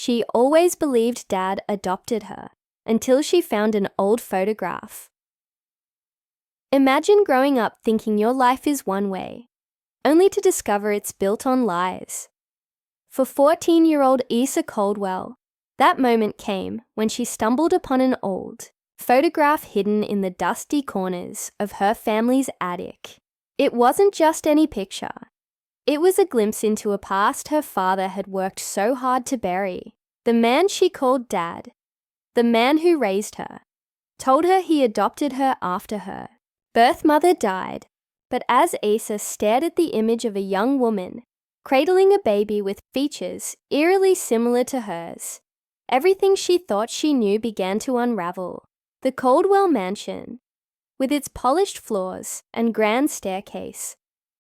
She always believed Dad adopted her until she found an old photograph. Imagine growing up thinking your life is one way, only to discover it's built on lies. For 14-year-old Isa Caldwell, that moment came when she stumbled upon an old photograph hidden in the dusty corners of her family's attic. It wasn't just any picture. It was a glimpse into a past her father had worked so hard to bury. The man she called Dad, the man who raised her, told her he adopted her after her birth mother died. But as Isa stared at the image of a young woman cradling a baby with features eerily similar to hers, everything she thought she knew began to unravel. The Caldwell mansion, with its polished floors and grand staircase,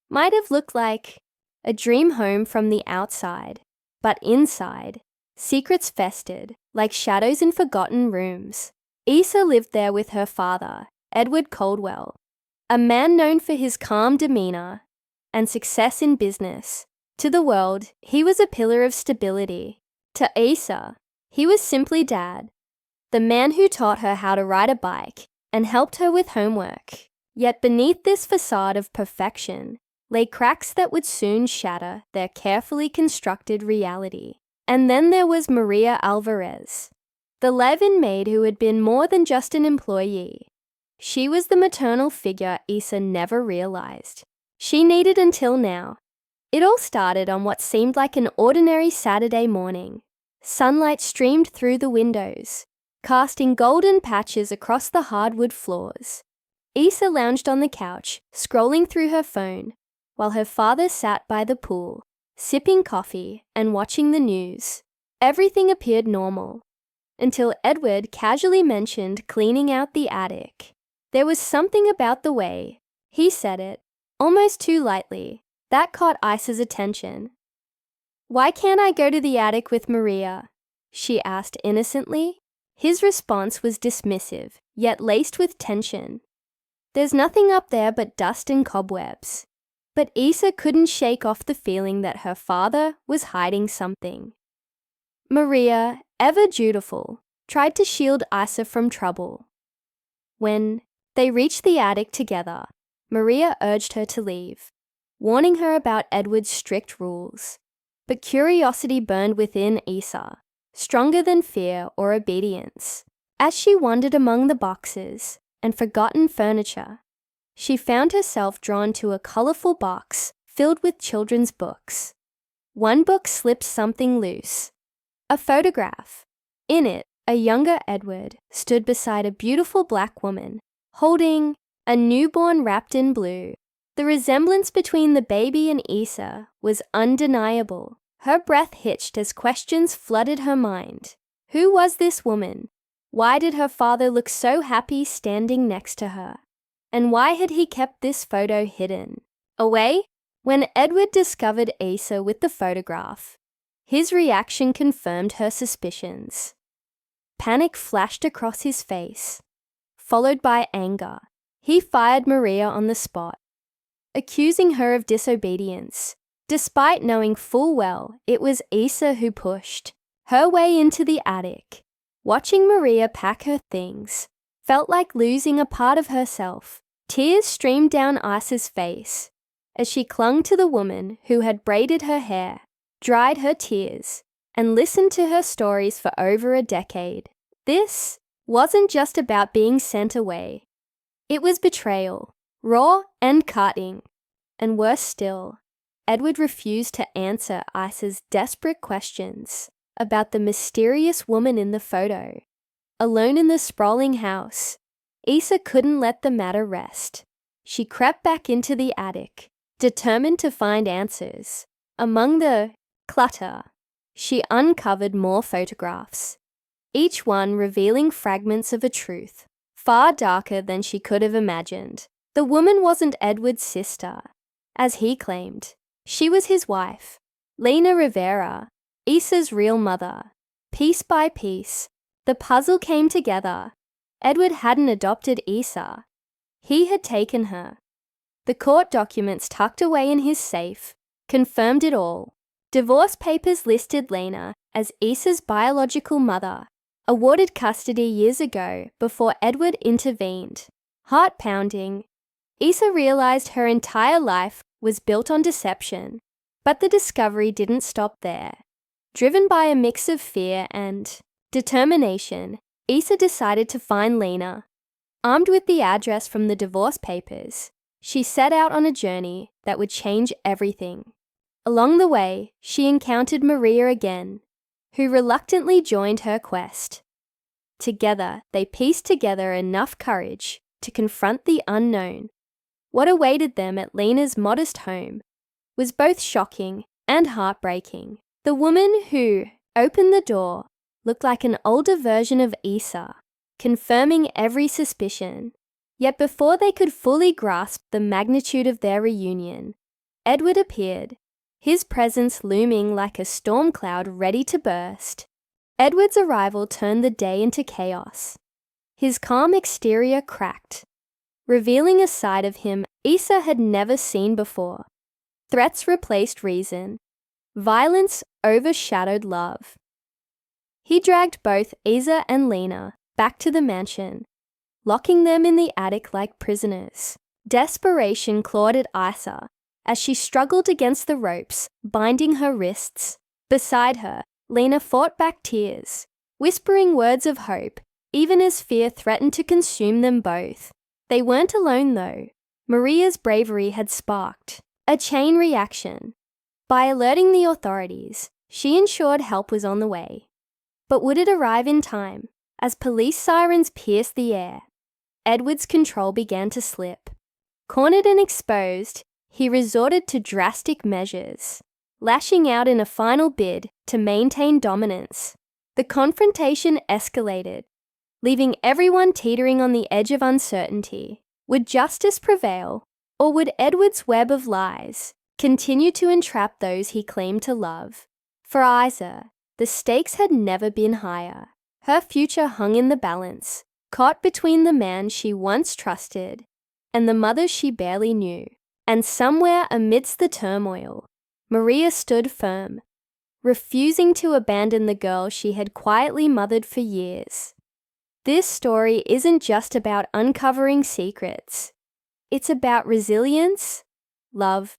might have looked like a dream home from the outside, but inside, secrets festered like shadows in forgotten rooms. Isa lived there with her father, Edward Caldwell, a man known for his calm demeanor and success in business. To the world, he was a pillar of stability. To Isa, he was simply Dad, the man who taught her how to ride a bike and helped her with homework. Yet beneath this facade of perfection lay cracks that would soon shatter their carefully constructed reality. And then there was Maria Alvarez, the live-in maid who had been more than just an employee. She was the maternal figure Isa never realized she needed until now. It all started on what seemed like an ordinary Saturday morning. Sunlight streamed through the windows, casting golden patches across the hardwood floors. Isa lounged on the couch, scrolling through her phone, while her father sat by the pool, sipping coffee and watching the news. Everything appeared normal, until Edward casually mentioned cleaning out the attic. There was something about the way he said it, almost too lightly, that caught Isa's attention. "Why can't I go to the attic with Maria?" she asked innocently. His response was dismissive, yet laced with tension. "There's nothing up there but dust and cobwebs." But Isa couldn't shake off the feeling that her father was hiding something. Maria, ever dutiful, tried to shield Isa from trouble. When they reached the attic together, Maria urged her to leave, warning her about Edward's strict rules. But curiosity burned within Isa, stronger than fear or obedience. As she wandered among the boxes and forgotten furniture, she found herself drawn to a colorful box filled with children's books. One book slipped something loose, a photograph. In it, a younger Edward stood beside a beautiful black woman, holding a newborn wrapped in blue. The resemblance between the baby and Isa was undeniable. Her breath hitched as questions flooded her mind. Who was this woman? Why did her father look so happy standing next to her? And why had he kept this photo hidden away? When Edward discovered Isa with the photograph, his reaction confirmed her suspicions. Panic flashed across his face, followed by anger. He fired Maria on the spot, accusing her of disobedience, despite knowing full well it was Isa who pushed her way into the attic. Watching Maria pack her things felt like losing a part of herself. Tears streamed down Isa's face as she clung to the woman who had braided her hair, dried her tears, and listened to her stories for over a decade. This wasn't just about being sent away. It was betrayal, raw and cutting. And worse still, Edward refused to answer Isa's desperate questions about the mysterious woman in the photo. Alone in the sprawling house, Isa couldn't let the matter rest. She crept back into the attic, determined to find answers. Among the clutter, she uncovered more photographs, each one revealing fragments of a truth far darker than she could have imagined. The woman wasn't Edward's sister, as he claimed. She was his wife, Lena Rivera, Isa's real mother. Piece by piece, the puzzle came together. Edward hadn't adopted Isa. He had taken her. The court documents tucked away in his safe confirmed it all. Divorce papers listed Lena as Isa's biological mother, awarded custody years ago before Edward intervened. Heart-pounding, Isa realized her entire life was built on deception, but the discovery didn't stop there. Driven by a mix of fear and determination, Isa decided to find Lena. Armed with the address from the divorce papers, she set out on a journey that would change everything. Along the way, she encountered Maria again, who reluctantly joined her quest. Together, they pieced together enough courage to confront the unknown. What awaited them at Lena's modest home was both shocking and heartbreaking. The woman who opened the door looked like an older version of Isa, confirming every suspicion. Yet before they could fully grasp the magnitude of their reunion, Edward appeared, his presence looming like a storm cloud ready to burst. Edward's arrival turned the day into chaos. His calm exterior cracked, revealing a side of him Isa had never seen before. Threats replaced reason. Violence overshadowed love. He dragged both Isa and Lena back to the mansion, locking them in the attic like prisoners. Desperation clawed at Isa as she struggled against the ropes, binding her wrists. Beside her, Lena fought back tears, whispering words of hope, even as fear threatened to consume them both. They weren't alone though. Maria's bravery had sparked a chain reaction. By alerting the authorities, she ensured help was on the way. But would it arrive in time? As police sirens pierced the air, Edward's control began to slip. Cornered and exposed, he resorted to drastic measures, lashing out in a final bid to maintain dominance. The confrontation escalated, leaving everyone teetering on the edge of uncertainty. Would justice prevail, or would Edward's web of lies continue to entrap those he claimed to love? For Isa, the stakes had never been higher. Her future hung in the balance, caught between the man she once trusted and the mother she barely knew. And somewhere amidst the turmoil, Maria stood firm, refusing to abandon the girl she had quietly mothered for years. This story isn't just about uncovering secrets. It's about resilience, love,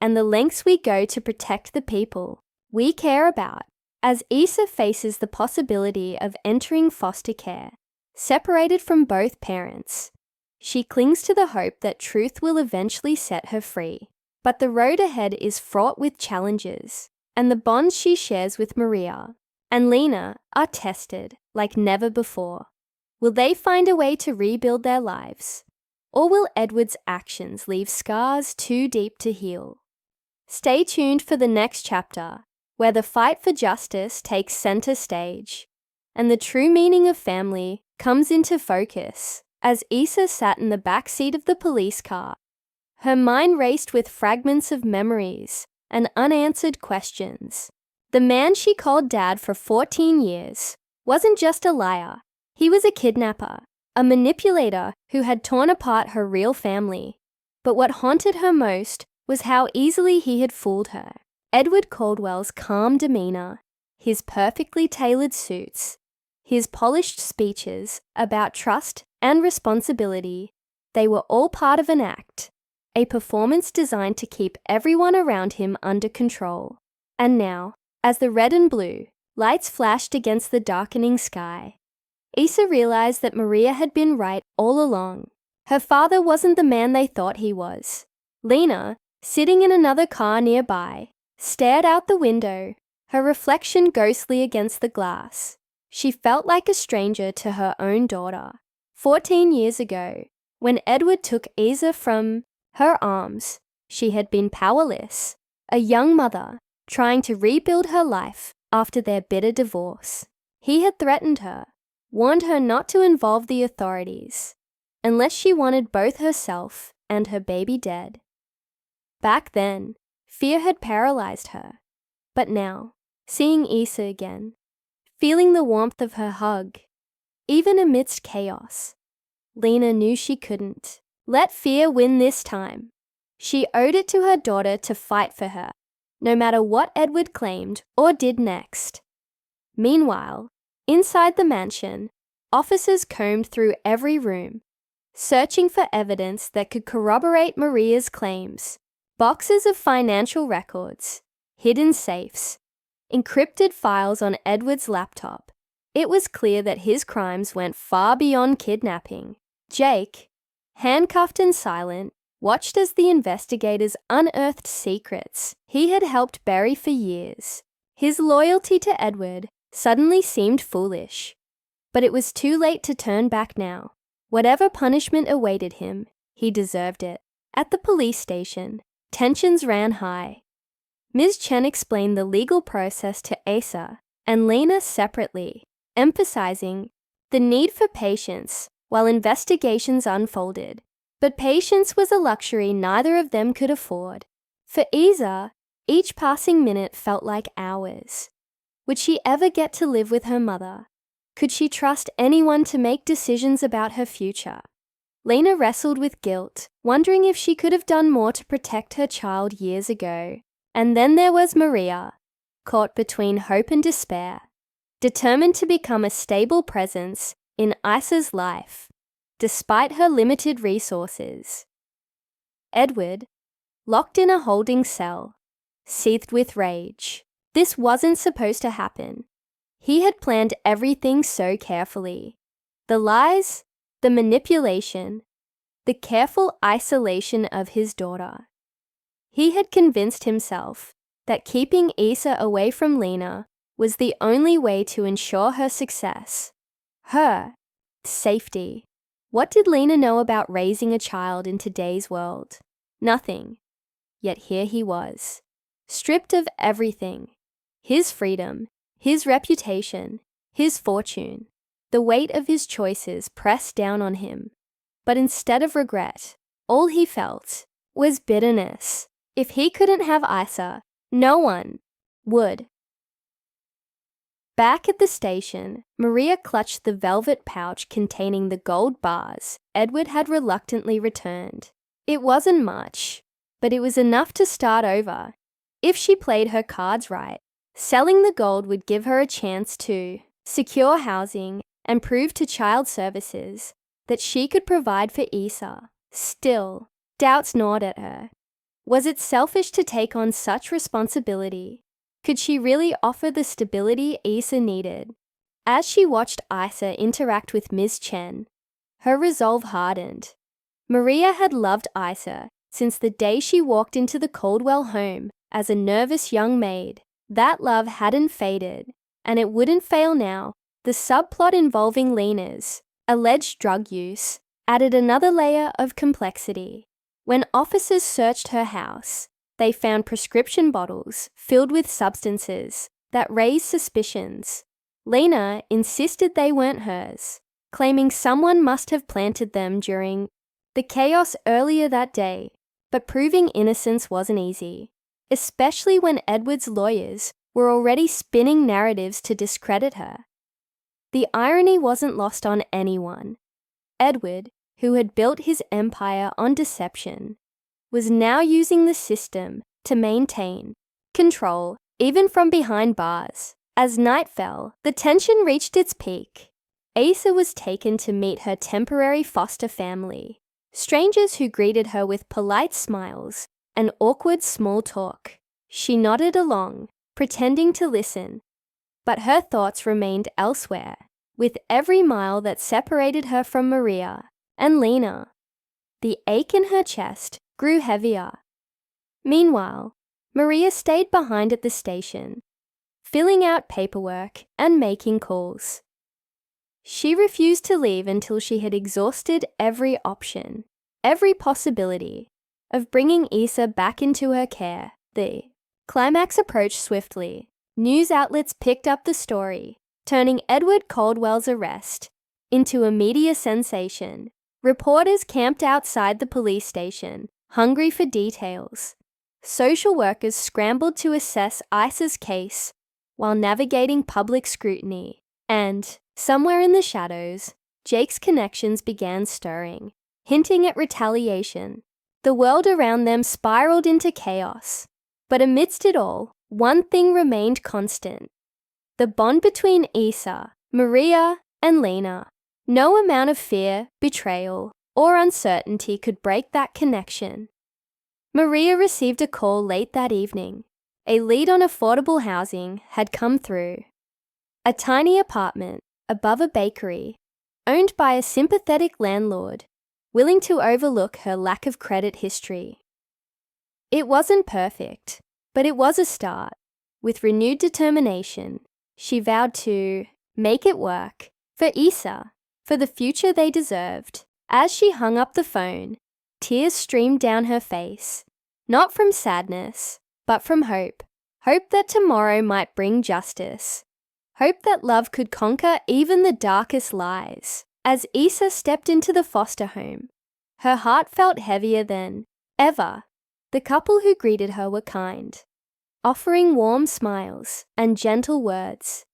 and the lengths we go to protect the people we care about. As Isa faces the possibility of entering foster care, separated from both parents, she clings to the hope that truth will eventually set her free. But the road ahead is fraught with challenges, and the bonds she shares with Maria and Lena are tested like never before. Will they find a way to rebuild their lives? Or will Edward's actions leave scars too deep to heal? Stay tuned for the next chapter, where the fight for justice takes center stage, and the true meaning of family comes into focus. As Isa sat in the back seat of the police car, her mind raced with fragments of memories and unanswered questions. The man she called Dad for 14 years wasn't just a liar. He was a kidnapper, a manipulator who had torn apart her real family. But what haunted her most was how easily he had fooled her. Edward Caldwell's calm demeanor, his perfectly tailored suits, his polished speeches about trust and responsibility, they were all part of an act, a performance designed to keep everyone around him under control. And now, as the red and blue lights flashed against the darkening sky, Isa realized that Maria had been right all along. Her father wasn't the man they thought he was. Lena, sitting in another car nearby, stared out the window, her reflection ghostly against the glass. She felt like a stranger to her own daughter. 14 years ago, when Edward took Isa from her arms, she had been powerless, a young mother trying to rebuild her life after their bitter divorce. He had threatened her, warned her not to involve the authorities, unless she wanted both herself and her baby dead. Back then, fear had paralyzed her. But now, seeing Isa again, feeling the warmth of her hug, even amidst chaos, Lena knew she couldn't let fear win this time. She owed it to her daughter to fight for her, no matter what Edward claimed or did next. Meanwhile, inside the mansion, officers combed through every room, searching for evidence that could corroborate Maria's claims. Boxes of financial records, hidden safes, encrypted files on Edward's laptop. It was clear that his crimes went far beyond kidnapping. Jake, handcuffed and silent, watched as the investigators unearthed secrets he had helped bury for years. His loyalty to Edward suddenly seemed foolish, but it was too late to turn back now. Whatever punishment awaited him, he deserved it. At the police station, tensions ran high. Ms. Chen explained the legal process to Asa and Lena separately, emphasizing the need for patience while investigations unfolded. But patience was a luxury neither of them could afford. For Asa, each passing minute felt like hours. Would she ever get to live with her mother? Could she trust anyone to make decisions about her future? Lena wrestled with guilt, wondering if she could have done more to protect her child years ago. And then there was Maria, caught between hope and despair, determined to become a stable presence in Isa's life, despite her limited resources. Edward, locked in a holding cell, seethed with rage. This wasn't supposed to happen. He had planned everything so carefully. The lies, the manipulation, the careful isolation of his daughter. He had convinced himself that keeping Asa away from Lena was the only way to ensure her success, her safety. What did Lena know about raising a child in today's world? Nothing. Yet here he was, stripped of everything. His freedom, his reputation, his fortune. The weight of his choices pressed down on him. But instead of regret, all he felt was bitterness. If he couldn't have Isa, no one would. Back at the station, Maria clutched the velvet pouch containing the gold bars Edward had reluctantly returned. It wasn't much, but it was enough to start over. If she played her cards right, selling the gold would give her a chance to secure housing and prove to child services that she could provide for Isa. Still, doubts gnawed at her. Was it selfish to take on such responsibility? Could she really offer the stability Isa needed? As she watched Isa interact with Ms. Chen, her resolve hardened. Maria had loved Isa since the day she walked into the Caldwell home as a nervous young maid. That love hadn't faded, and it wouldn't fail now. The subplot involving Lena's alleged drug use added another layer of complexity. When officers searched her house, they found prescription bottles filled with substances that raised suspicions. Lena insisted they weren't hers, claiming someone must have planted them during the chaos earlier that day. But proving innocence wasn't easy, especially when Edward's lawyers were already spinning narratives to discredit her. The irony wasn't lost on anyone. Edward, who had built his empire on deception, was now using the system to maintain control, even from behind bars. As night fell, the tension reached its peak. Asa was taken to meet her temporary foster family, strangers who greeted her with polite smiles and awkward small talk. She nodded along, pretending to listen, but her thoughts remained elsewhere. With every mile that separated her from Maria and Lena, the ache in her chest grew heavier. Meanwhile, Maria stayed behind at the station, filling out paperwork and making calls. She refused to leave until she had exhausted every option, every possibility of bringing Isa back into her care. The climax approached swiftly. News outlets picked up the story, turning Edward Caldwell's arrest into a media sensation. Reporters camped outside the police station, hungry for details. Social workers scrambled to assess Isa's case while navigating public scrutiny. And, somewhere in the shadows, Jake's connections began stirring, hinting at retaliation. The world around them spiraled into chaos. But amidst it all, one thing remained constant: the bond between Isa, Maria, and Lena. No amount of fear, betrayal, or uncertainty could break that connection. Maria received a call late that evening. A lead on affordable housing had come through. A tiny apartment above a bakery, owned by a sympathetic landlord, willing to overlook her lack of credit history. It wasn't perfect, but it was a start. With renewed determination, she vowed to make it work for Isa, for the future they deserved. As she hung up the phone, tears streamed down her face, not from sadness, but from hope. Hope that tomorrow might bring justice. Hope that love could conquer even the darkest lies. As Isa stepped into the foster home, her heart felt heavier than ever. The couple who greeted her were kind, offering warm smiles and gentle words,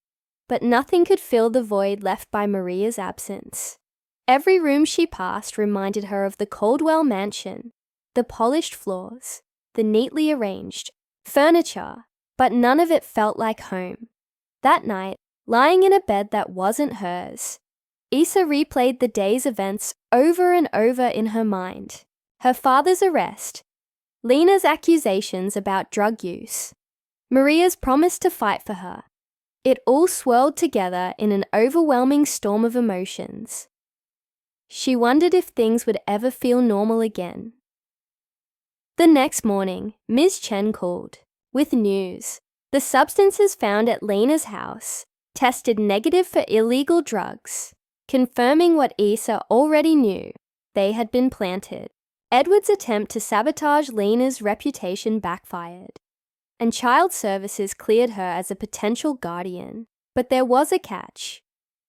but nothing could fill the void left by Maria's absence. Every room she passed reminded her of the Caldwell mansion, the polished floors, the neatly arranged furniture, but none of it felt like home. That night, lying in a bed that wasn't hers, Isa replayed the day's events over and over in her mind. Her father's arrest, Lena's accusations about drug use, Maria's promise to fight for her. It all swirled together in an overwhelming storm of emotions. She wondered if things would ever feel normal again. The next morning, Ms. Chen called with news. The substances found at Lena's house tested negative for illegal drugs, confirming what Isa already knew: they had been planted. Edward's attempt to sabotage Lena's reputation backfired, and Child Services cleared her as a potential guardian. But there was a catch.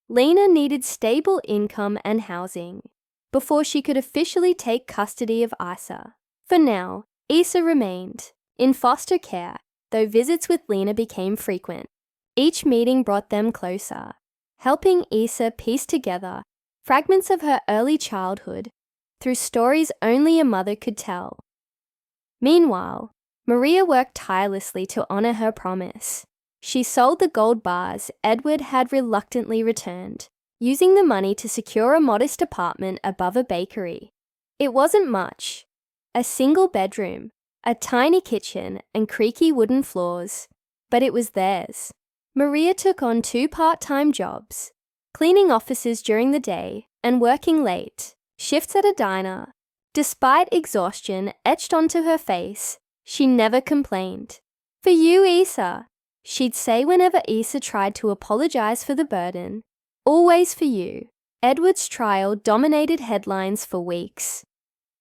Lena needed stable income and housing before she could officially take custody of Isa. For now, Isa remained in foster care, though visits with Lena became frequent. Each meeting brought them closer, helping Isa piece together fragments of her early childhood through stories only a mother could tell. Meanwhile, Maria worked tirelessly to honor her promise. She sold the gold bars Edward had reluctantly returned, using the money to secure a modest apartment above a bakery. It wasn't much: a single bedroom, a tiny kitchen, and creaky wooden floors, but it was theirs. Maria took on 2 part-time jobs, cleaning offices during the day and working late shifts at a diner. Despite exhaustion etched onto her face, she never complained. "For you, Isa," she'd say whenever Isa tried to apologize for the burden. "Always for you." Edward's trial dominated headlines for weeks.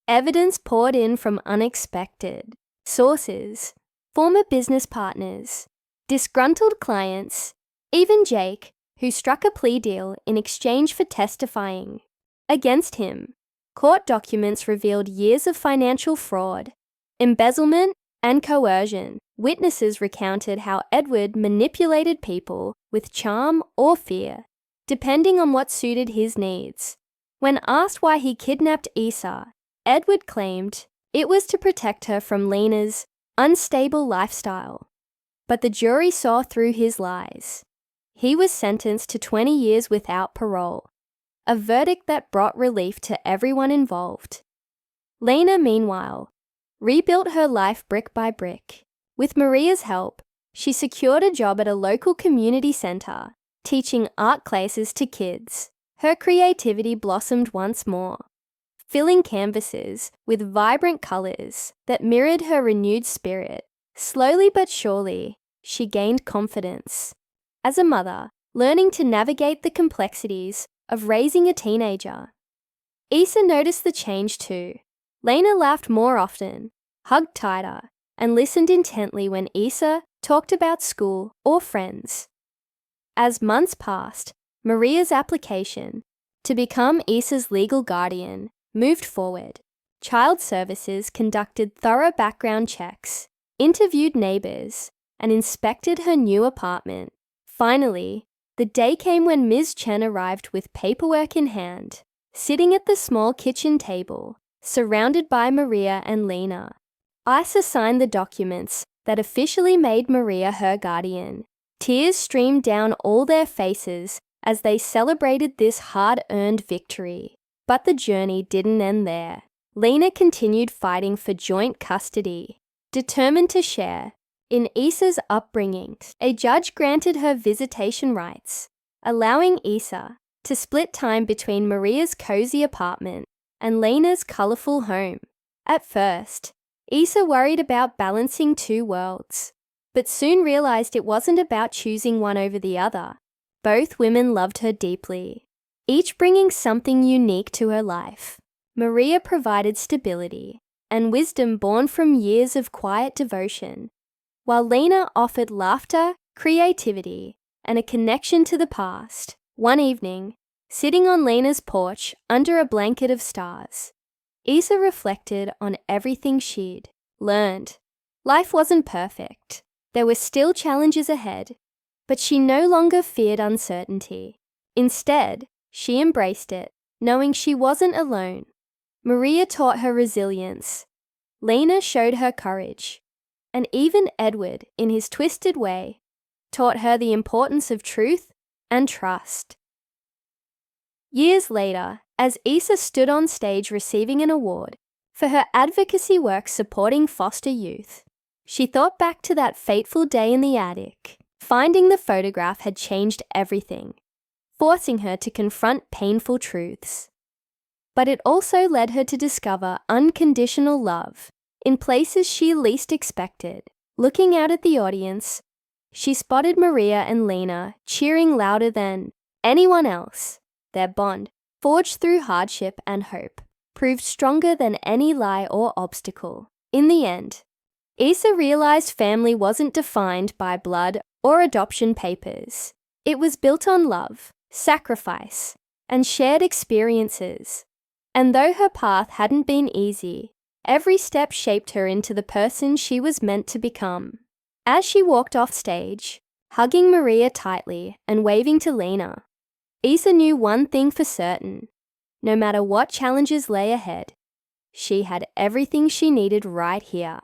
Evidence poured in from unexpected sources, former business partners, disgruntled clients, even Jake, who struck a plea deal in exchange for testifying against him. Court documents revealed years of financial fraud, embezzlement, and coercion. Witnesses recounted how Edward manipulated people with charm or fear, depending on what suited his needs. When asked why he kidnapped Isa, Edward claimed it was to protect her from Lena's unstable lifestyle. But the jury saw through his lies. He was sentenced to 20 years without parole, a verdict that brought relief to everyone involved. Lena, meanwhile, rebuilt her life brick by brick. With Maria's help, she secured a job at a local community center, teaching art classes to kids. Her creativity blossomed once more, filling canvases with vibrant colors that mirrored her renewed spirit. Slowly but surely, she gained confidence. As a mother, learning to navigate the complexities of raising a teenager. Isa noticed the change too. Lena laughed more often, hugged tighter, and listened intently when Isa talked about school or friends. As months passed, Maria's application to become Isa's legal guardian moved forward. Child Services conducted thorough background checks, interviewed neighbors, and inspected her new apartment. Finally, the day came when Ms. Chen arrived with paperwork in hand, sitting at the small kitchen table, surrounded by Maria and Lena. Isa signed the documents that officially made Maria her guardian, Tears streamed down all their faces as they celebrated this hard-earned victory. But the journey didn't end there. Lena continued fighting for joint custody, determined to share in Issa's upbringing. A judge granted her visitation rights, allowing Issa to split time between Maria's cozy apartment and Lena's colorful home. At first, Issa worried about balancing two worlds, but soon realized it wasn't about choosing one over the other. Both women loved her deeply, each bringing something unique to her life. Maria provided stability and wisdom born from years of quiet devotion, while Lena offered laughter, creativity, and a connection to the past. One evening, sitting on Lena's porch under a blanket of stars, Issa reflected on everything she'd learned. Life wasn't perfect. There were still challenges ahead, but she no longer feared uncertainty. Instead, she embraced it, knowing she wasn't alone. Maria taught her resilience. Lena showed her courage. And even Edward, in his twisted way, taught her the importance of truth and trust. Years later, as Issa stood on stage receiving an award for her advocacy work supporting foster youth, she thought back to that fateful day in the attic. Finding the photograph had changed everything, forcing her to confront painful truths. But it also led her to discover unconditional love in places she least expected. Looking out at the audience, she spotted Maria and Lena cheering louder than anyone else. Their bond, forged through hardship and hope, proved stronger than any lie or obstacle. In the end, Issa realized family wasn't defined by blood or adoption papers. It was built on love, sacrifice, and shared experiences. And though her path hadn't been easy, every step shaped her into the person she was meant to become. As she walked off stage, hugging Maria tightly and waving to Lena, Issa knew one thing for certain. No matter what challenges lay ahead, she had everything she needed right here.